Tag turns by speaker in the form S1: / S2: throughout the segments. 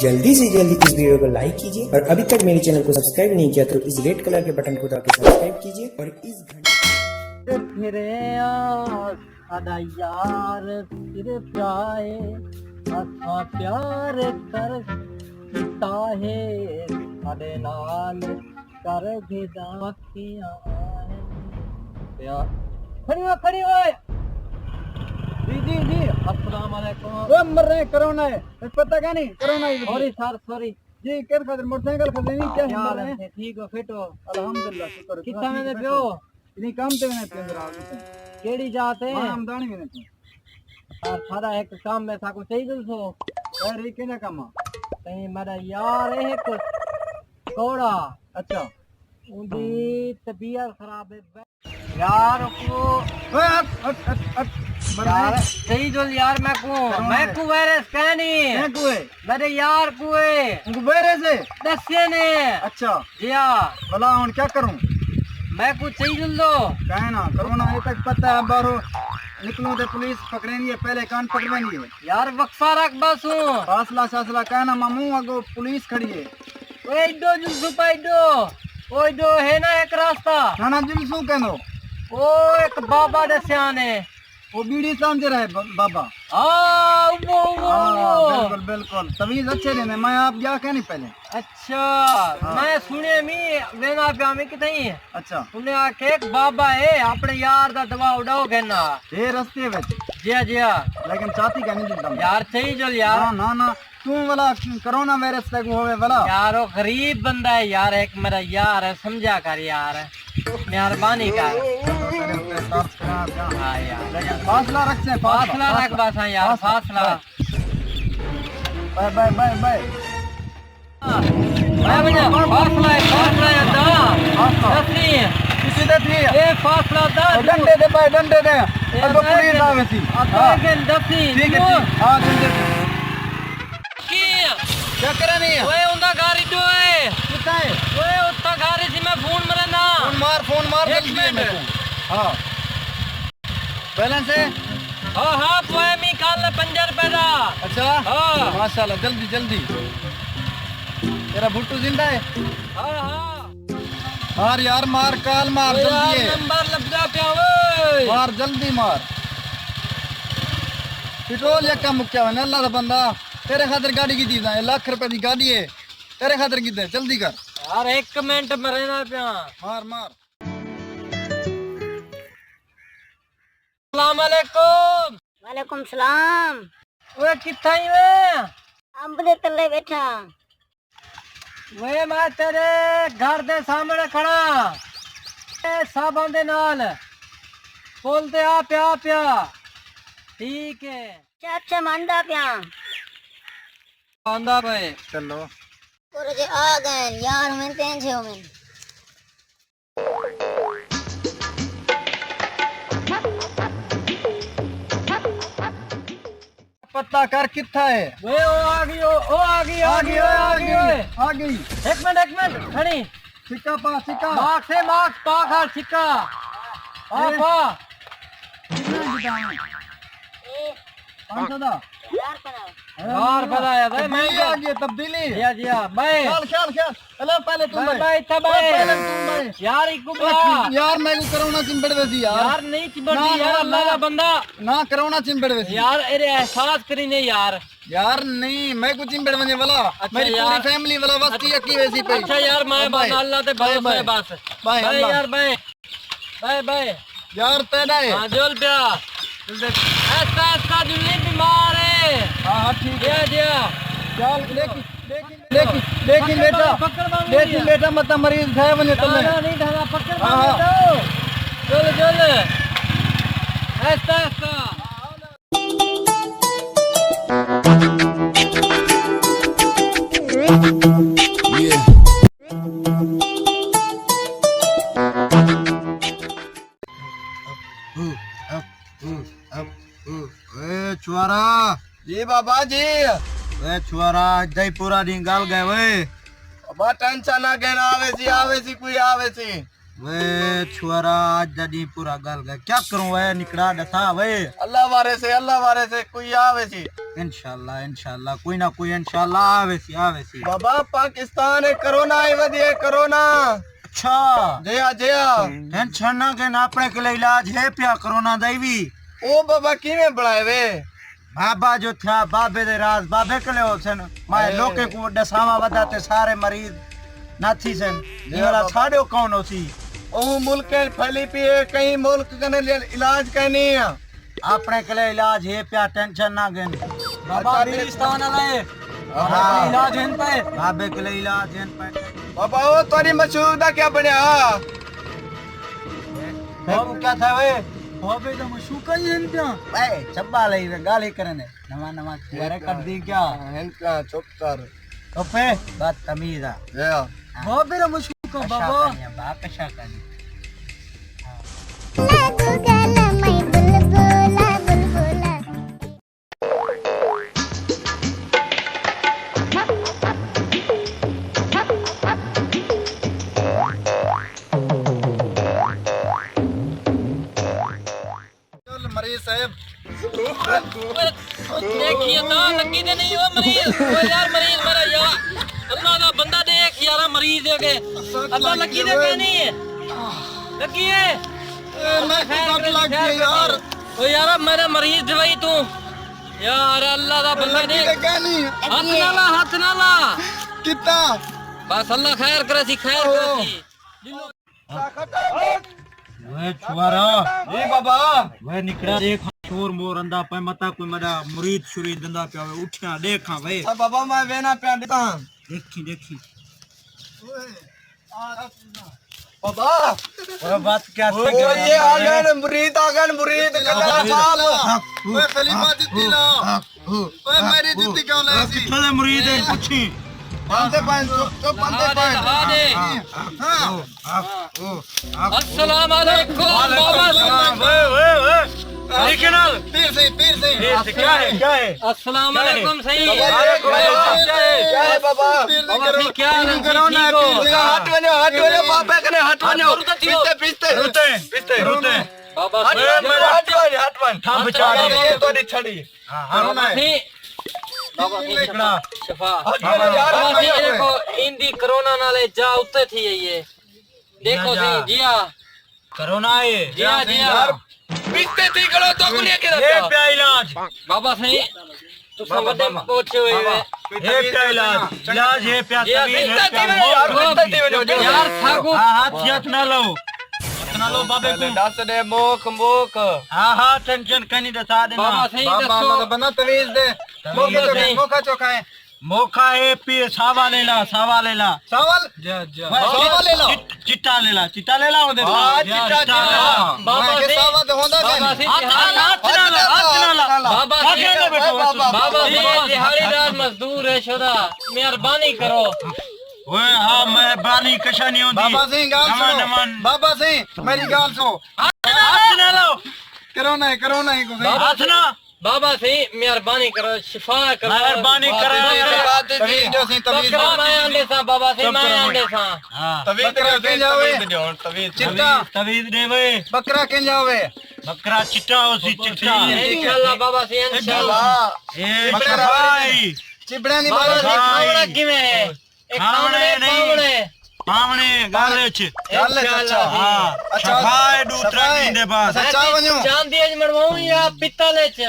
S1: जल्दी से जल्दी इस वीडियो को लाइक कीजिए और अभी तक मेरे चैनल को सब्सक्राइब नहीं किया तो इस रेड कलर के बटन को दबा के सब्सक्राइब कीजिए और इस घंटे
S2: फिरे साडा यार फिर जाए असा प्यार कर किता है साडे नाल कर गिदा मक्खियां प्यार खड़ी ओए जी अस्सलाम वालेकुम।
S3: वो मर रहे कोरोना है, पता क्या नहीं कोरोना है।
S2: सॉरी सर सॉरी
S3: जी कर खातिर मोटरसाइकिल खरीदे नहीं क्या
S2: यार
S3: हिम्मत है।
S2: ठीक हो फिट हो
S3: अल्हम्दुलिल्लाह शुक्र
S2: कितना मैंने पियो
S3: इतनी काम ते मैंने पियो जरा
S2: केड़ी जाते
S3: हां हमदानी मैंने पियो
S2: यार सारा एक काम में साको चाहिए सो
S3: यार ये केना काम
S2: कहीं मेरा यार एक कोड़ा
S3: अच्छा
S2: उनकी तबीयत खराब है यार को
S3: ओए हट
S2: यार सही जो यार मैं को वायरस कहनी
S3: मैं कुए
S2: मेरे यार कुए
S3: उनको बेरे से
S2: दस्से ने
S3: अच्छा
S2: जिया
S3: भला हुन क्या करूं
S2: मैं कुछ सही जुल दो
S3: कहे ना कोरोना ये तक पता है बाहर निकलूं तो पुलिस पकड़ेंगी है पहले कान पकड़ेंगी है
S2: यार बक्सा रख बस हूं
S3: फासला कहना मामू अगो पुलिस खड़ी है
S2: ओए दो जुल पाइडो ओए दो है ना एक रास्ता
S3: नाना जुलसू कहनो
S2: ओ एक बाबा दस्या ने
S3: वो बीड़ी समझ रहा है बाबा
S2: वो
S3: बिल्कुल बिल्कुल तमीज अच्छे देने मैं आप क्या कहनी पहले
S2: अच्छा मैं सुने मी वेना पे में कितनी
S3: अच्छा
S2: उन्हें आके एक बाबा है अपने यार दा दवा उड़ाओ कहना
S3: ये रस्ते में
S2: जिया
S3: लेकिन चाहती क्या नहीं जुलता
S2: यार सही चल यार
S3: ना तू वाला कोरोना वायरस तक होवे वाला
S2: यार वो गरीब बंदा है यार एक मेरा यार है समझा कर यार मेहरबानी कर हाँ यार
S3: फासला रख से
S2: फासला रख बस हाँ यार फासला
S3: बाय
S2: फासला है दसनी
S3: किसी दे थी
S2: ये फासला
S3: डंडे दे अब पुलिस आवे सी
S2: दसनी
S3: ठीक है हां डंडे क्या करे नहीं
S2: ओए उनका गाड़ी जो है
S3: कितना है
S2: ओए उतना गाड़ी से मैं फोन मरे ना
S3: फोन मार
S2: एक मिनट
S3: हां बैलेंस है
S2: हाँ पोए मी काल 5 रुपए दा
S3: अच्छा
S2: हाँ
S3: माशाल्लाह जल्दी तेरा भुट्टू जिंदा है
S2: हाँ
S3: यार मार काल मार जल्दी है
S2: नंबर लगा पे ओए
S3: मार जल्दी मार पेट्रोल या कम मुक्या है अल्लाह दा बंदा तेरे खातिर गाड़ी की चीज है लाख रुपए की गाड़ी है तेरे खातिर की दे जल्दी कर
S2: यार 1 मिनट मरे ना पे
S3: मार
S2: अस्सलाम वालेकुम
S4: वालेकुम सलाम।
S2: ओए किथा ही वे
S4: अंब दे तले बैठा
S2: वे मैं तेरे घर दे सामने खड़ा साबन दे नाल पुल ते आ पिया ठीक है
S4: चाचा मंदा पिया
S2: आंदा भाई
S3: चलो
S4: और जे आ गए यार मैं तेन छे में
S3: पता कर कितना है
S2: वे आ गई 1 मिनट खड़ी
S3: सिक्का
S2: मार्क्स पा खा सिक्का पा
S3: पाँच दा
S4: यार पड़ा
S2: यार पता है भाई मैं
S3: आ गई तब्दीली
S2: जिया मैं
S3: ख्याल चलो पहले तुम
S2: भाई
S3: पहले तुम भाई
S2: यार
S3: यार मैं को कोरोना चिंबड़ वैसी
S2: यार नहीं चिंबड़ी यार अल्लाह का बंदा
S3: ना कोरोना चिंबड़ वैसी
S2: यार अरे एहसास करी नहीं यार
S3: नहीं मैं कुछ चिंबड़ वने वाला मेरी पूरी
S2: यार।
S3: फैमिली वाला वस्ती की वैसी पे
S2: अच्छा यार मैं बस अल्लाह ते भरोसे बस
S3: बाय
S2: भाई
S3: अल्लाह।
S2: यार बाय
S3: यार तेरा है
S2: हां जोल पिया ऐसा दुल्ली बीमार है
S3: हां ठीक है
S2: जिया
S3: चल लेकिन बेटा मत मरीज है वने तले
S2: नहीं धारा पकड़
S3: हाँ।
S2: दो चल ऐसा
S3: छुआरा जी बाबा जी वे छुआरा जय पूरा दिन गाल गए वे बाबा टेंशन ना घेना आवे सी कोई आवे सी वे छुआरा आज दी पूरा गल गया क्या करूं वे निकड़ा दसा वे अल्लाह वारे से कोई आवे सी इंशाल्लाह कोई ना कोई इंशाल्लाह आवे सी बाबा पाकिस्तान कोरोना आई वदी कोरोना अच्छा जया टेंशन ना के ना अपने के इलाज है पिया कोरोना दैवी ओ बाबा किवें बनाए वे बाबा जो था बाबे दे राज बाबे के ले होसन माए लोके को दसावा वदाते सारे मरीज नाथी सन ये वाला साडो कौन होसी ओ मुल्क के फैली पी है कहीं मुल्क कने इलाज कहनी है अपने के लिए इलाज है पिया टेंशन ना गेन
S2: बाबा पाकिस्तान वाले इलाज है पे
S3: बाबे के लिए इलाज है पे
S5: बाबा ओ तोरी मशहूदा क्या बनया
S3: बाबू क्या था वे
S2: बाबे तो मशूका ही है क्या
S3: ए चब्बा ले वे गाली करने नवा खियारे कर दी क्या
S5: इनका चुप कर
S3: ओपे बात तमीज है
S5: या
S2: बाबे तो मशूका बाबा
S3: बाकशा कर मरीज साहब
S2: देखिए ना लगी दे नहीं ओ मरीज ओ यार मरीज मेरा यार अल्लाह का बंदा देख यार मरीज है के अल्लाह लगी दे के नहीं है लगी है
S3: मैं सब लग गया यार
S2: ओ यार मेरा मरीज दवाई तू यार अल्लाह का बंदा देख
S3: क्या नहीं
S2: हाथ ना ला
S3: कितना
S2: बस अल्लाह खैर करे सी
S3: वे छुआरा
S5: जी बाबा
S3: वे निकड़ा देख शोर मोर अंदा पे मता कोई मदा मुरीद शुरीद दंदा पे उठा देखा वे
S5: अब बाबा मैं वेना पे देता
S3: देखी
S5: बाबा
S3: और बात क्या
S5: ओ ये आ गए मुरीद कल्ला साहब
S3: ओए खलीफा जित्ती ला ओए मेरी जित्ती क्यों लाई सी कितने मुरीद है पूछी
S5: पांते पांच तो पांते पांच
S2: अस्सलाम वालेकुम बाबा
S3: लेकिन पीर से क्या है
S2: अस्सलाम वालेकुम सही
S5: क्या है बाबा
S2: बाबा क्या
S3: कोरोना
S5: हट वनो बाबा कने हट वनो पीछते
S3: रुते
S2: बाबा
S5: हट वन
S3: हम बचा दे
S5: तो नहीं छड़ी
S3: कोरोना है
S2: बाबा
S3: निकड़ा
S2: शफा
S5: यार
S2: बाबा जी देखो इंदी कोरोना नाले जा उत्ते थी ये देखो सी जिया
S3: कोरोना है
S2: जिया
S5: पीछते थी करो तो कुने के
S3: ये पे इलाज
S2: बाबा सही तू समझ पहुंचे हुए
S3: ये पे इलाज है पे तवील है
S2: यार थाको
S3: हाथ ना लो बाबे को
S5: दस दे मोख
S3: हां टेंशन कनी दसा देना
S2: बाबा सही
S3: बाबा
S2: दसो
S3: बना तवीज दे मोखा चोखा है मोखा है पी सावा ले ला सावल ले ला चिट्टा ले ला ओदे चिट्टा
S2: बाबा
S3: के
S2: सही
S3: सावा तो होंदा
S2: बाबा
S3: नहीं
S2: सही
S3: हाथ ना ला
S2: बाबा बाबा सही दिहाड़ीदार मजदूर है शुदा मेहरबानी करो
S3: ओए हां मेहरबानी कशा नहीं होंदी
S6: बाबा सिंह गाल सो बाबा सिंह मेरी गाल सो
S3: हाथ ना लो
S6: कोरोना है को
S3: हाथ ना
S2: बाबा सही मेहरबानी करो शिफा करो
S3: मेहरबानी करो
S6: तवीज जो सी तवीज
S2: बकरा मैं आंदे सा बाबा सही मैं आंदे सा
S3: हां
S6: तवीज चिट्टा
S3: तवीज दे वे
S6: बकरा के जावे
S3: बकरा चिट्टा होसी चिट्टा
S2: इंशाल्लाह बाबा सही इंशाल्लाह
S3: ए बकरा भाई
S6: चिबड़ा नहीं
S2: बाबा
S6: बाबा
S2: सही खावड़ा किवे एक खावड़े पावड़े
S3: पावणे गाले छ
S6: गाले अच्छा
S3: हां अच्छा भाई दूसरा किंदे पास
S6: अच्छा वणो
S2: चांदी अज मरवाऊं या पित्तल च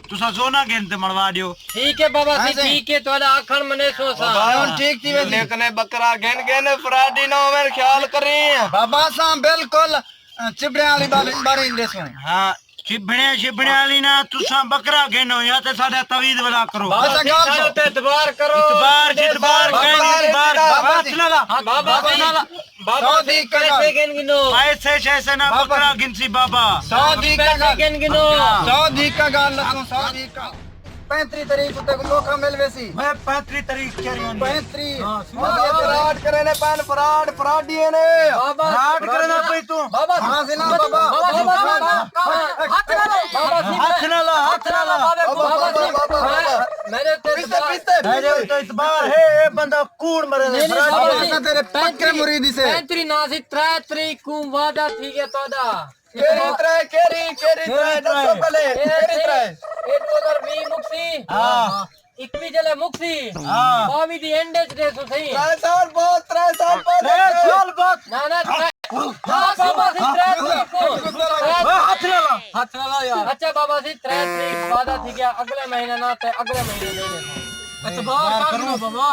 S3: तुसा सोना गेंद मरवा दियो
S2: ठीक है बाबा सही ठीक है तोड़ा आखण मने सोसा
S6: बावन ठीक थी वे
S5: लेकने बकरा गेन फराडी ना होवे ख्याल करी
S6: बाबा सा बिल्कुल चिबड़े वाली बारी दे सो
S3: हां शिबणे वाली ना तुसा बकरा गेनो या ते साडा तवीज वाला करो
S6: अच्छा गाल सो
S2: ते दबार करो
S3: इतबार हाथ ना ला
S2: बाबा सही बाबा सही कैसे गेन गिनो
S3: पैसे शैसे ना बकरा गिनसी बाबा
S6: 100 दी का
S2: कैसे गेन गिनो
S6: 100 दी का गाल 100 दी का 35 तारीख को मौका मिलवेसी
S3: मैं 35 तारीख के रही
S6: 35
S5: फराड करे ने पान फराडी ने
S2: बाबा
S3: रात करना पे तू
S2: बाबा
S6: हां से ना बाबा
S2: हाथ ना लो बाबा
S3: हाथ ना ला
S2: बाबा मेरे तेरे
S3: अरे तो इतबार है बंदा कूड़ मरे
S2: नहीं, नहीं, बाबा जी,
S6: ऐसा तेरे पक्के मुरीदी से
S2: 35 ना सी 3 तरीक को वादा थी गया तोदा
S5: केरी त्रै दसो पहले केरी त्रै
S2: 2020 मुक्सी
S3: हां
S2: 21 जले मुक्सी
S3: हां
S2: 22 दी एंडेज दे सो सही
S5: 3 साल बाद 3 साल बाद
S2: ना ना हाँ बाबा जी 3 तरीक को
S3: हाथ लगा यार
S2: अच्छा बाबा जी 3 तरीक वादा थी गया अगले महीने ना ते अगले महीने दे दे अच्छा बाहर कर लो बाबा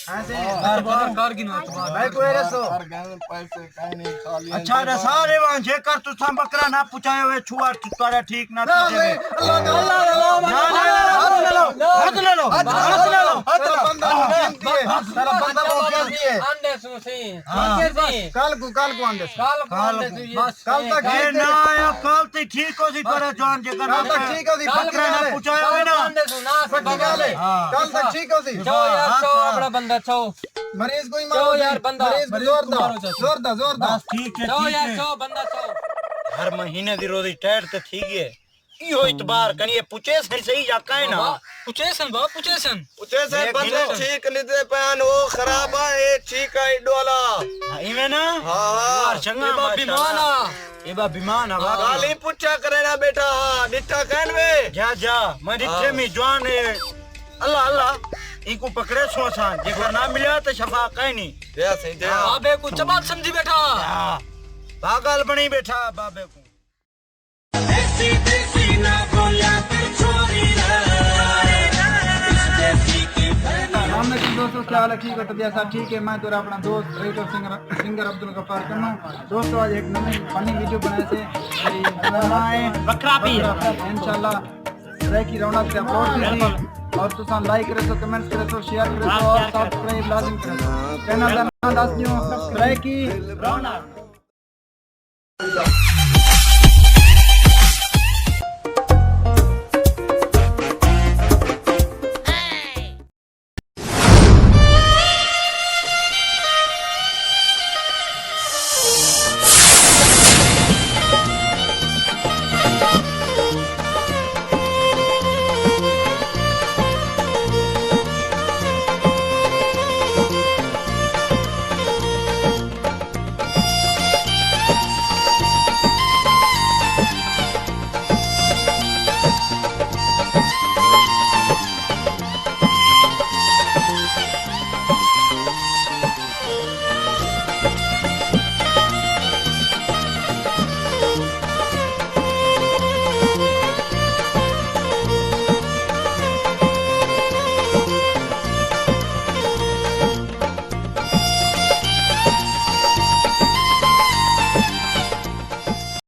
S6: ऐसे
S2: बाहर कर गिनो
S6: भाई कोई रसो
S5: पैसे काहे नहीं खा लिया
S3: अच्छा रे सारे वांझे कर तू सा बकरा ना पुचाए हुए छुआ तुकारा ठीक ना तुझे
S6: अल्लाह
S3: हाथ ले लो
S6: तेरा बंदा कीमती है तेरा बंदा बहुत कीमती है
S2: अंडे सुसी कैसे सी
S6: कल को आंदे
S2: काल अंडे सुसी
S6: कल तक
S3: ये ना या कल ते ठीक हो सी करे जान जे करना
S6: कल तक ठीक हो सी
S3: बकरा ना पुचाए हुए ना
S2: अंडे सुना
S6: पट्टी गाले कल तक ठीक हो सी
S2: चो यार चो अपना बंदा चो
S6: मरीज कोई
S2: चो यार बंदा
S6: मरीज जोरदार
S3: बस ठीक है
S2: चो यार
S3: ठीक
S2: चो
S3: है
S2: बंदा चो
S3: हर महीने दी रोजी टैट ते ठीक है यो इतबार कनिए पुचे सही या काहे ना
S2: पुचेसन बा पुचेसन
S5: उते से बंदे ठीक निदे पान वो खराब है ठीक है डोला
S3: इमे ना
S5: हां
S3: चंगा
S2: बा बीमाना
S3: ये बा बीमान है वाह
S5: गाली पूछा करे ना बेटा डिठा कहन वे
S3: जा मैं दिखे में जवान है अल्लाह अल्लाह इनको पकड़े सोचा जेकर ना मिला तो शफा कहीं नहीं
S5: दे सही दे
S2: बाबे को चबाल समझी बैठा
S3: पागल बनी बैठा बाबे को
S6: सामने की दोस्तों क्या हाल है ठीक है तबियत सब ठीक है मैं तेरा अपना दोस्त राइटर सिंगर अब्दुल गफ्फार करना दोस्तों आज एक नई फनी वीडियो बनाए थे
S3: बकरा पी
S6: इंशाल्लाह रह की रौनक से अपलोड की थी और तुसा लाइक करे तो कमेंट्स करे तो शेयर करे तो और सब्सक्राइब लाजिम करे चैनल का नाम दस दियो रह की रौनक